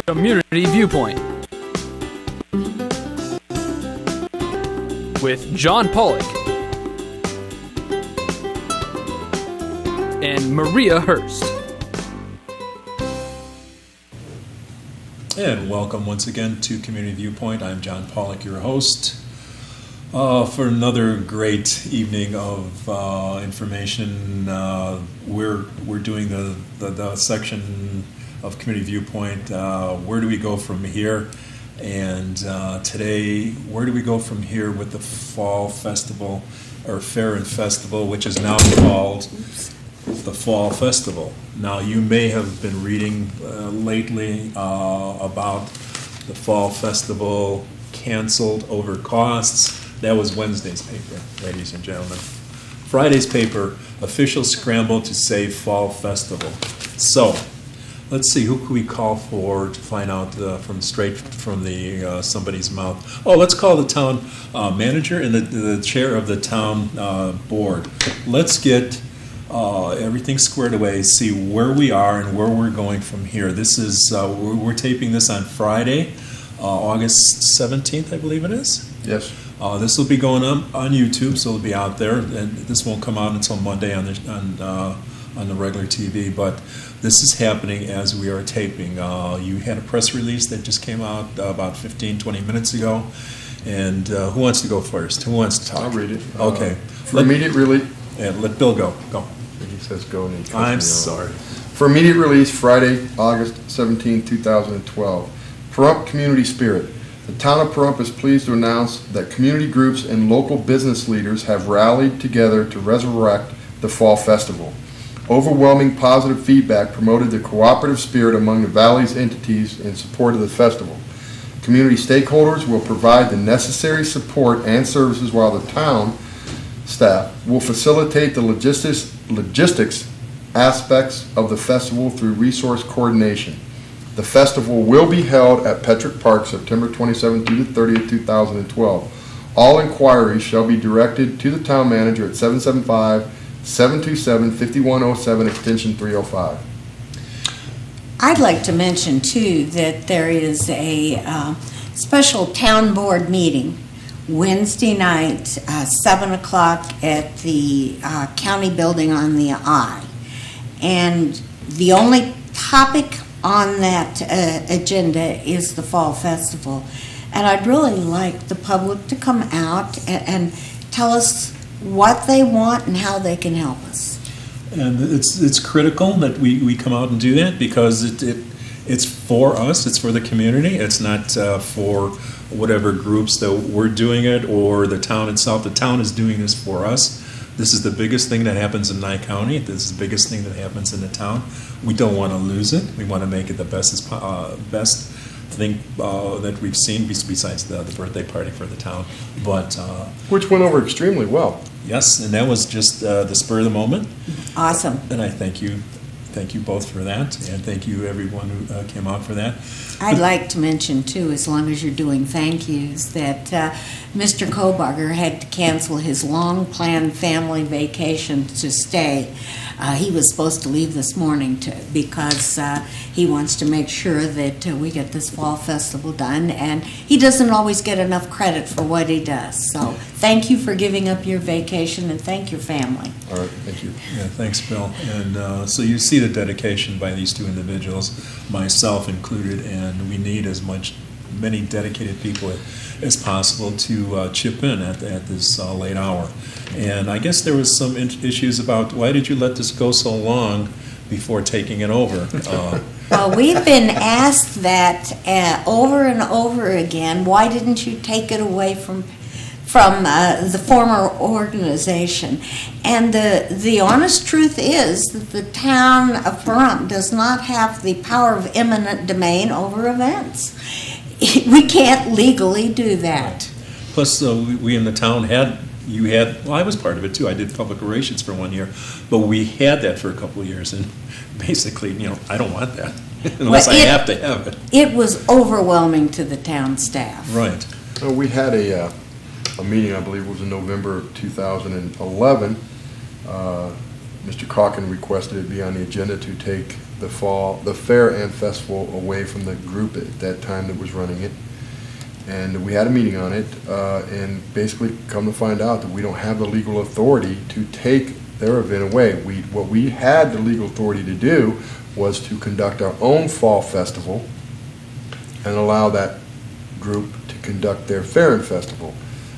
Community Viewpoint with John Pollock and Maria Hurst. And welcome once again to Community Viewpoint. I'm John Pollock, your host, for another great evening of information. We're doing the section of Community Viewpoint. Where do we go from here? And today, where do we go from here with the Fall Festival, or Fair and Festival, which is now called the Fall Festival. Now, you may have been reading lately about the Fall Festival canceled over costs. That was Wednesday's paper, ladies and gentlemen. Friday's paper, official scramble to save Fall Festival. So, let's see, who could we call for to find out straight from the somebody's mouth? Oh, let's call the town manager and the chair of the town board. Let's get everything squared away, see where we are and where we're going from here. This is, we're taping this on Friday, August 17th, I believe it is. Yes. This will be going on YouTube, so it'll be out there, and this won't come out until Monday on the regular TV, but this is happening as we are taping. You had a press release that just came out about 15-20 minutes ago, and who wants to go first? Who wants to talk? I'll read it. Okay. For immediate release. Yeah, let Bill go. Go. He says go. And he I'm sorry. For immediate release, Friday, August 17, 2012. Pahrump Community Spirit. The town of Pahrump is pleased to announce that community groups and local business leaders have rallied together to resurrect the Fall Festival. Overwhelming positive feedback promoted the cooperative spirit among the Valley's entities in support of the festival. Community stakeholders will provide the necessary support and services while the town staff will facilitate the logistics aspects of the festival through resource coordination. The festival will be held at Petrick Park September 27th to the 30th, 2012. All inquiries shall be directed to the town manager at 775-727-5107, extension 305. I'd like to mention, too, that there is a special town board meeting Wednesday night, 7 o'clock at the county building on the I. And the only topic on that agenda is the Fall Festival. And I'd really like the public to come out and tell us what they want and how they can help us. And it's critical that we come out and do that, because it's for us, it's for the community, it's not for whatever groups that we're doing it or the town itself. The town is doing this for us. This is the biggest thing that happens in Nye County. This is the biggest thing that happens in the town. We don't want to lose it. We want to make it the best thing that we've seen, besides the birthday party for the town. But which went over extremely well. Yes, and that was just the spur of the moment. Awesome. And I thank you both for that, and thank you everyone who came out for that. I'd like to mention, too, as long as you're doing thank yous, that Mr. Kobarger had to cancel his long-planned family vacation to stay. He was supposed to leave this morning because he wants to make sure that we get this Fall Festival done, and he doesn't always get enough credit for what he does. So thank you for giving up your vacation, and thank your family. All right, thank you. Yeah, thanks, Bill. And so you see the dedication by these two individuals, myself included, and we need many dedicated people as possible to chip in at this late hour. And I guess there was some issues about, why did you let this go so long before taking it over? Well, we've been asked that over and over again. Why didn't you take it away from the former organization? And the honest truth is that the town of Pahrump does not have the power of eminent domain over events. We can't legally do that. Plus, we in the town well, I was part of it too. I did public relations for 1 year, but we had that for a couple of years, and basically, I don't want that unless I have to have it. It was overwhelming to the town staff. Right. So we had a meeting, I believe it was in November of 2011. Mr. Calkin requested it be on the agenda to take the fair and festival away from the group at that time that was running it. And we had a meeting on it, and basically come to find out that we don't have the legal authority to take their event away. What we had the legal authority to do was to conduct our own fall festival and allow that group to conduct their fair and festival.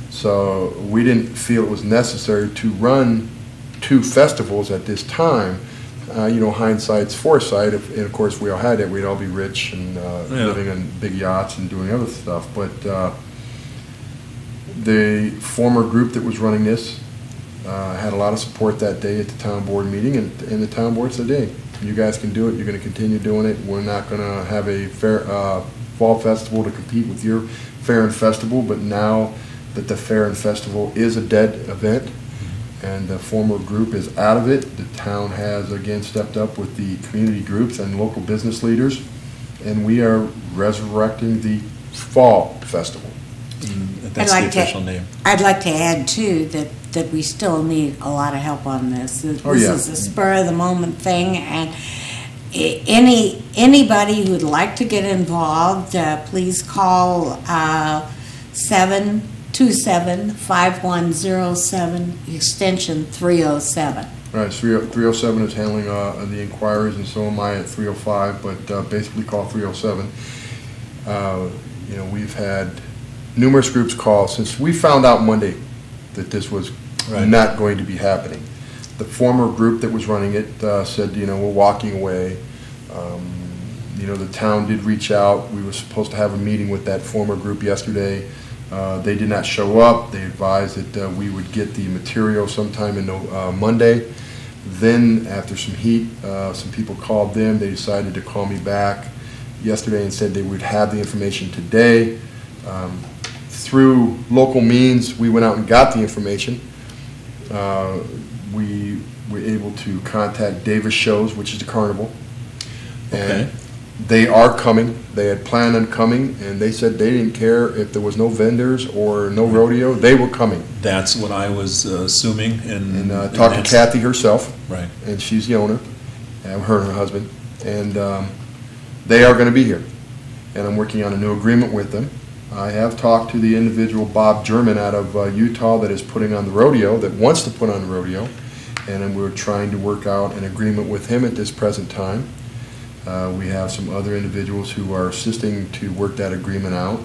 So we didn't feel it was necessary to run two festivals at this time. Hindsight's foresight, and of course we all had it, we'd all be rich and living on big yachts and doing other stuff. But the former group that was running this had a lot of support that day at the town board meeting, and the town board said, hey, you guys can do it, you're going to continue doing it, we're not going to have a fair fall festival to compete with your fair and festival, but now that the fair and festival is a dead event, and the former group is out of it. The town has again stepped up with the community groups and local business leaders, and we are resurrecting the fall festival. That's the official name. I'd like to add too that we still need a lot of help on this. This is a spur of the moment thing, and anybody who'd like to get involved, please call 727-5107, extension 307. Right, 307 is handling the inquiries, and so am I at 305, but basically call 307. We've had numerous groups call since we found out Monday that this was not going to be happening. The former group that was running it said, we're walking away. The town did reach out. We were supposed to have a meeting with that former group yesterday. They did not show up. They advised that we would get the material sometime in Monday. Then, after some heat, some people called them. They decided to call me back yesterday and said they would have the information today. Through local means, we went out and got the information. We were able to contact Davis Shows, which is the carnival. And they are coming. They had planned on coming, and they said they didn't care if there was no vendors or no rodeo. They were coming. That's what I was assuming. And talked to Kathy herself. Right. And she's the owner, and her and her husband. And they are going to be here. And I'm working on a new agreement with them. I have talked to the individual, Bob German, out of Utah, that is putting on the rodeo, that wants to put on the rodeo. And we're trying to work out an agreement with him at this present time. We have some other individuals who are assisting to work that agreement out.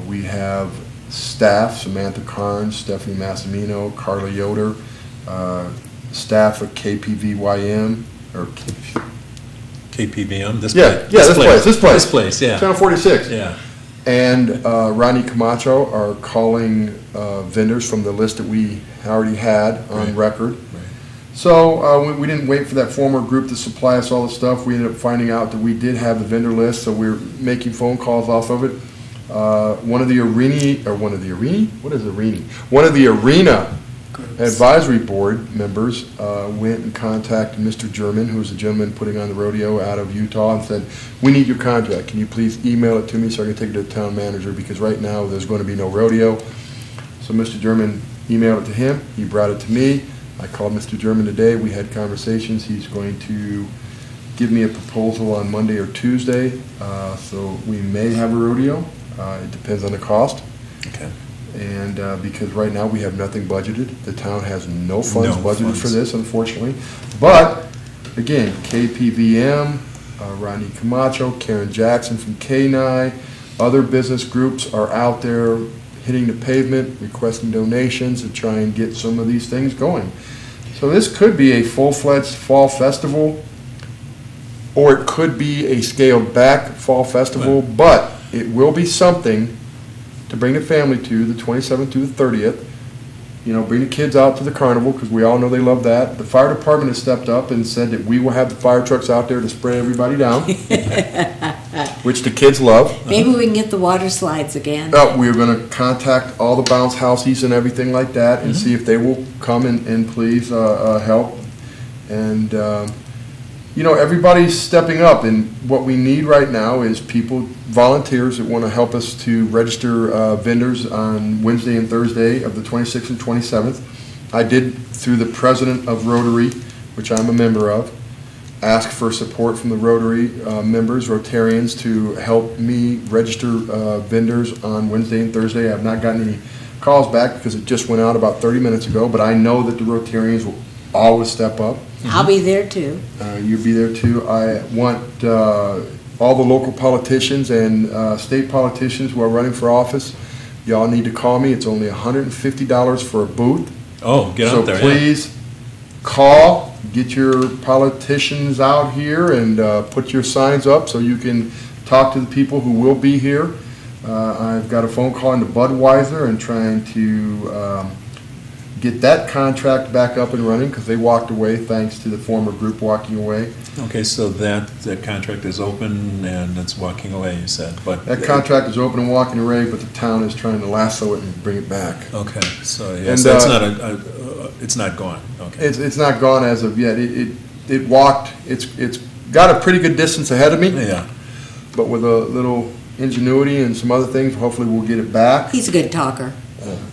We have staff, Samantha Carnes, Stephanie Massimino, Carla Yoder, staff at KPVYM, or KPVM, this place, yeah. Channel 46. Yeah. And Ronnie Camacho are calling vendors from the list that we already had on record. So we didn't wait for that former group to supply us all the stuff. We ended up finding out that we did have the vendor list, so we're making phone calls off of it. One of the arena advisory board members went and contacted Mr. German, who's the gentleman putting on the rodeo out of Utah, and said, we need your contract. Can you please email it to me so I can take it to the town manager, because right now there's going to be no rodeo. So Mr. German emailed it to him. He brought it to me. I called Mr. German today. We had conversations. He's going to give me a proposal on Monday or Tuesday. So we may have a rodeo. It depends on the cost. Okay. And because right now we have nothing budgeted. The town has no funds budgeted for this, unfortunately. But, again, KPVM, Ronnie Camacho, Karen Jackson from K9, other business groups are out there hitting the pavement, requesting donations to try and get some of these things going. So this could be a full-fledged fall festival, or it could be a scaled-back fall festival, but it will be something to bring the family to the 27th through the 30th. Bring the kids out to the carnival, because we all know they love that. The fire department has stepped up and said that we will have the fire trucks out there to spray everybody down, which the kids love. Maybe we can get the water slides again. We're going to contact all the bounce houses and everything like that and see if they will come and please help. And, everybody's stepping up, and what we need right now is volunteers that want to help us to register vendors on Wednesday and Thursday of the 26th and 27th. I did, through the president of Rotary, which I'm a member of, ask for support from the Rotary members, Rotarians, to help me register vendors on Wednesday and Thursday. I have not gotten any calls back because it just went out about 30 minutes ago, but I know that the Rotarians will always step up. I'll be there too. You'll be there too. I want all the local politicians and state politicians who are running for office, y'all need to call me. It's only $150 for a booth. Oh, get out there. So please call, get your politicians out here and put your signs up so you can talk to the people who will be here. I've got a phone call into Budweiser and trying to get that contract back up and running because they walked away thanks to the former group walking away. Okay, so that contract is open and it's walking away, you said. But that contract is open and walking away, but the town is trying to lasso it and bring it back. Okay, so And, yes, that's not it's not gone. Okay, It's not gone as of yet. It walked. It's got a pretty good distance ahead of me. yeah. But with a little ingenuity and some other things, hopefully we'll get it back. He's a good talker.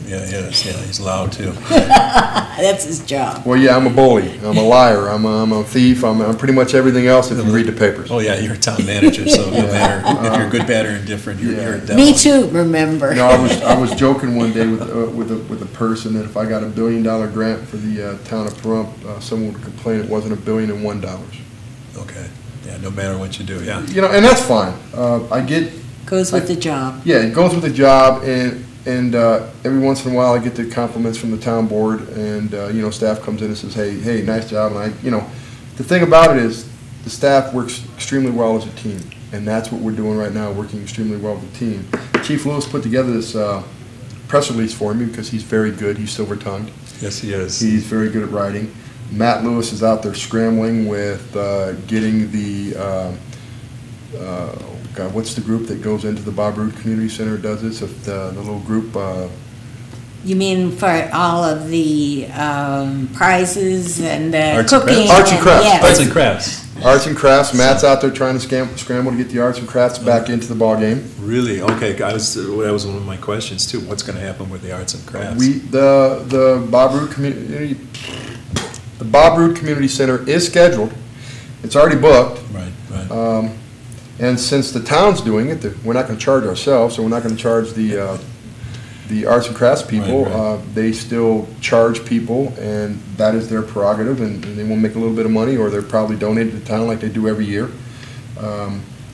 Yeah, he is. Yeah, he's loud too. That's his job. Well, yeah, I'm a bully. I'm a liar. I'm a thief. I'm pretty much everything else if you read the papers. Oh yeah, you're a town manager, so no matter if you're good, bad, or indifferent, you're a devil. Me too, remember. You know, I was joking one day with a person that if I got $1 billion grant for the town of Pahrump, someone would complain it wasn't $1,001,000. Okay. Yeah, no matter what you do. Yeah. You know, and that's fine. I get. Goes with the job. Yeah, it goes with the job, and every once in a while I get the compliments from the town board, and you know, staff comes in and says, hey, nice job, and the thing about it is the staff works extremely well as a team, and that's what we're doing right now, working extremely well with the team. Chief Lewis put together this press release for me because he's very good. He's silver-tongued. Yes, he is. He's very good at writing. Matt Lewis is out there scrambling with getting the God, what's the group that goes into the Bob Roode Community Center does this? The little group. You mean for all of the prizes and Arts and cooking? Arts and crafts. Yes. Arts and crafts. Arts and crafts. Matt's out there trying to scramble to get the arts and crafts back into the ball game. Really? Okay, that was one of my questions too. What's going to happen with the arts and crafts? The Bob Roode Community Center is scheduled. It's already booked. Right. And since the town's doing it, we're not going to charge ourselves, so we're not going to charge the arts and crafts people. Right. They still charge people, and that is their prerogative, and they will make a little bit of money, or they're probably donated to the town like they do every year.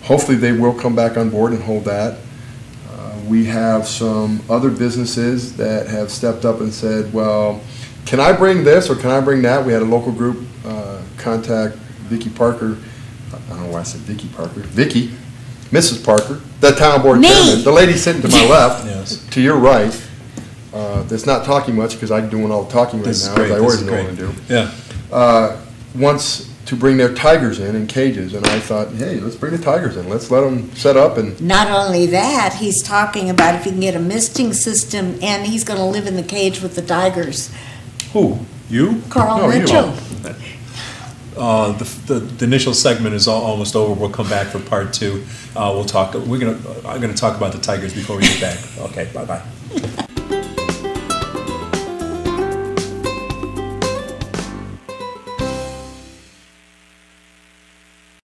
Hopefully they will come back on board and hold that. We have some other businesses that have stepped up and said, well, can I bring this or can I bring that? We had a local group contact Vicki Parker. I don't know why I said Vicki Parker. Vicki, Mrs. Parker, the town board chairman, the lady sitting to my left, Yes. to your right, that's not talking much because I'm doing all the talking right This is now, great. as I This always is know great. what to do. Yeah. Wants to bring their tigers in cages, and I thought, hey, let's bring the tigers in. Let's let them set up and. Not only that, he's talking about if he can get a misting system, and he's going to live in the cage with the tigers. Who? You? Carl No, you Mitchell. The initial segment is almost over. We'll come back for part two. We'll talk. I'm going to talk about the Tigers before we get back. Okay. Bye bye.